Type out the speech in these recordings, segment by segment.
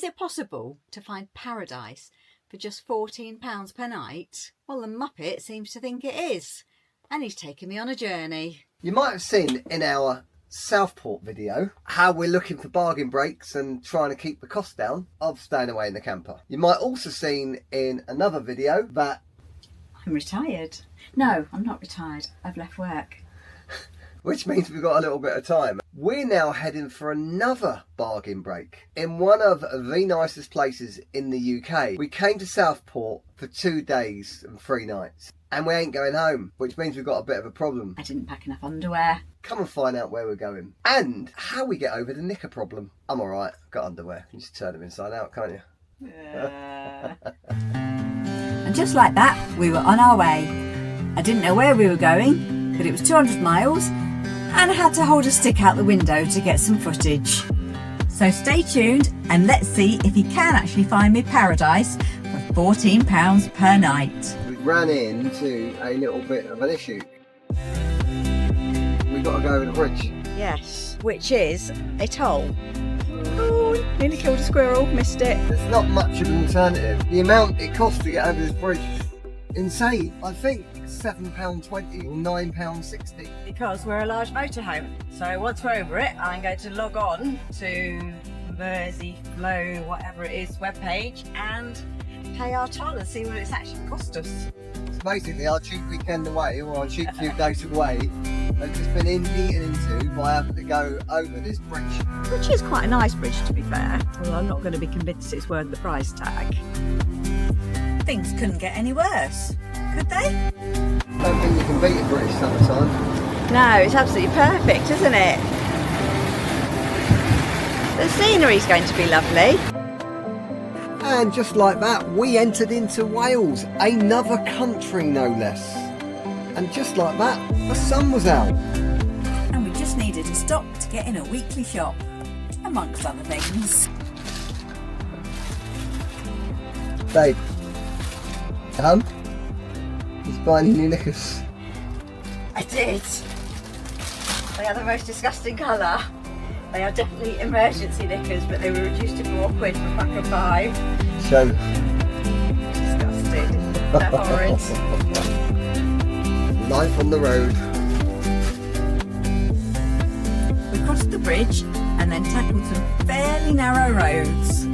Is it possible to find paradise for just £14 per night? Well, the Muppet seems to think it is, and he's taken me on a journey. You might have seen in our Southport video how we're looking for bargain breaks and trying to keep the cost down of staying away in the camper. You might also seen in another video that I'm retired. No, I'm not retired. I've left work. which means we've got a little bit of time. We're now heading for another bargain break in one of the nicest places in the UK. We came to Southport for 2 days and 3 nights, and we ain't going home, which means we've got a bit of a problem. I didn't pack enough underwear. Come and find out where we're going and how we get over the knicker problem. I'm alright, got underwear. You just turn them inside out, can't you? And just like that, we were on our way. I didn't know where we were going, but it was 200 miles and I had to hold a stick out the window to get some footage. So stay tuned and let's see if he can actually find me paradise for £14 per night. We ran into a little bit of an issue. We've got to go over the bridge. Yes, which is a toll. Oh, nearly killed a squirrel, missed it. There's not much of an alternative. The amount it costs to get over this bridge is insane. I think £7.20 or £9.60. Because we're a large motorhome. So once we're over it, I'm going to log on to Merseyflow, whatever it is, webpage and pay our toll and see what it's actually cost us. So basically our cheap weekend away, or our cheap few days away, have just been eaten into by having to go over this bridge. Which is quite a nice bridge, to be fair. Well, I'm not going to be convinced it's worth the price tag. Things couldn't get any worse, could they? I don't think you can beat a British summertime. No, it's absolutely perfect, isn't it? The scenery's going to be lovely. And just like that, we entered into Wales, another country no less. And just like that, the sun was out. And we just needed to stop to get in a weekly shop, amongst other things. Babe, he's buying new knickers. I did. They are the most disgusting colour. They are definitely emergency knickers, but they were reduced to £4 for a pack of 5. Show. Disgusting. They're horrid. Life on the road. We crossed the bridge and then tackled some fairly narrow roads.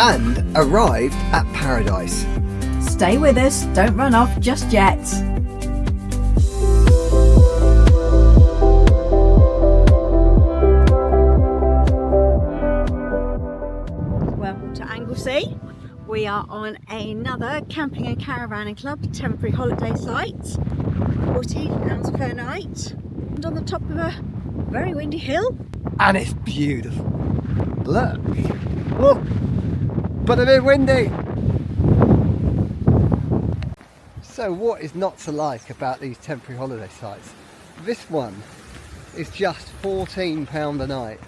And arrived at paradise. Stay with us, don't run off just yet. Welcome to Anglesey. We are on another camping and caravanning club temporary holiday site. £14 per night. And on the top of a very windy hill. And it's beautiful. Look. Look. But a bit windy. So what is not to like about these temporary holiday sites? This one is just £14 a night.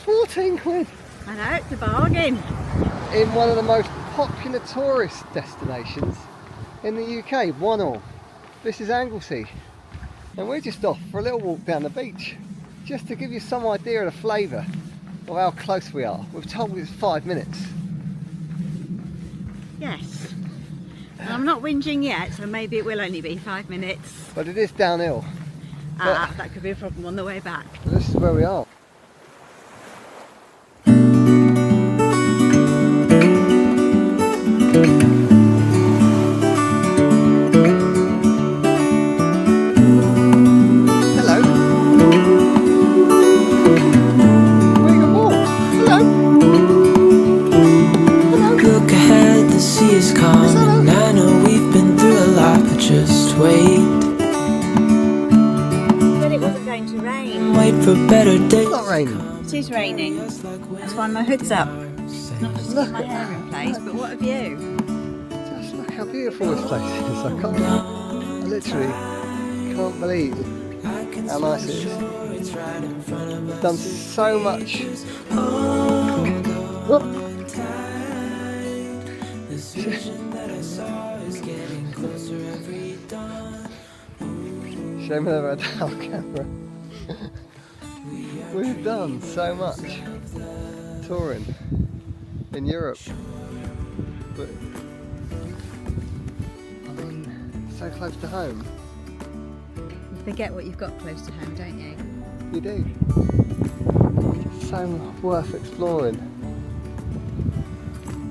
14 quid. I know, it's a bargain. In one of the most popular tourist destinations in the UK, one all. This is Anglesey. And we're just off for a little walk down the beach, just to give you some idea of the flavour of how close we are. We've told it's 5 minutes. Yes. And I'm not whinging yet, so maybe it will only be 5 minutes. But it is downhill. That could be a problem on the way back. This is where we are. Hello. Where you going? Hello. Look ahead, the sea is calm, and I know we've been through a lot, but just wait. But it wasn't going to rain. Wait for better days. It's not raining. It is raining. That's why my hood's up. Not just to keep my hair in place, but what have you? Just look how beautiful this place is. I literally can't believe how nice it is. We've done so much. Whoop. Shame I never had our camera. We've done so much touring in Europe, but I mean, so close to home. You forget what you've got close to home, don't you? You do. It's so worth exploring.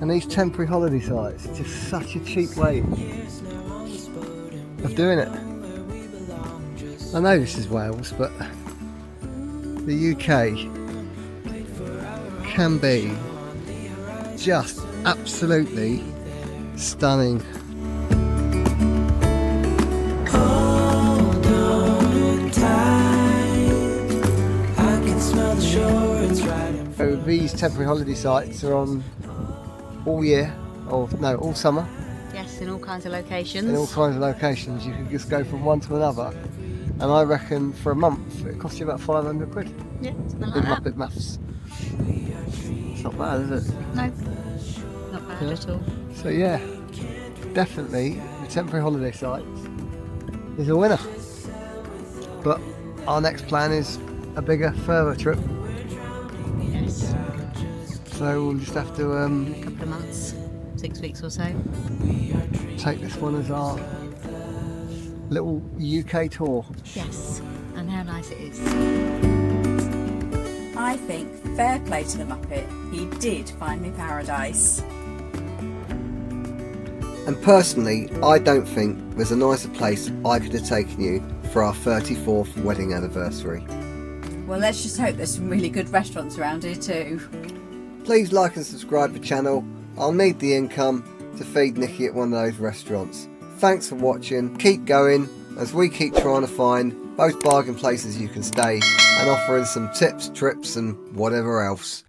And these temporary holiday sites are just such a cheap way of doing it. I know this is Wales, but the UK can be just absolutely stunning. Hold on tight, I can smell the shore, it's right in So these temporary holiday sites are on all year, or no, all summer, Yes, in all kinds of locations. in all kinds of locations. You can just go from one to another, and I reckon for a month it costs you about 500 quid Yeah, something in like that. Muppet maths. It's not bad, is it? No, not bad at all. So yeah, definitely the temporary holiday sites is a winner. But our next plan is a bigger, further trip. Yes, So we'll just have to a couple of months, 6 weeks or so. take this one as our little UK tour. Yes, and how nice it is. I think fair play to the Muppet. He did find me paradise. And personally, I don't think there's a nicer place I could have taken you for our 34th wedding anniversary. Well, let's just hope there's some really good restaurants around here too. Please like and subscribe to the channel. I'll need the income to feed Nikki at one of those restaurants. Thanks for watching. Keep going as we keep trying to find those bargain places you can stay and offering some tips, trips and whatever else.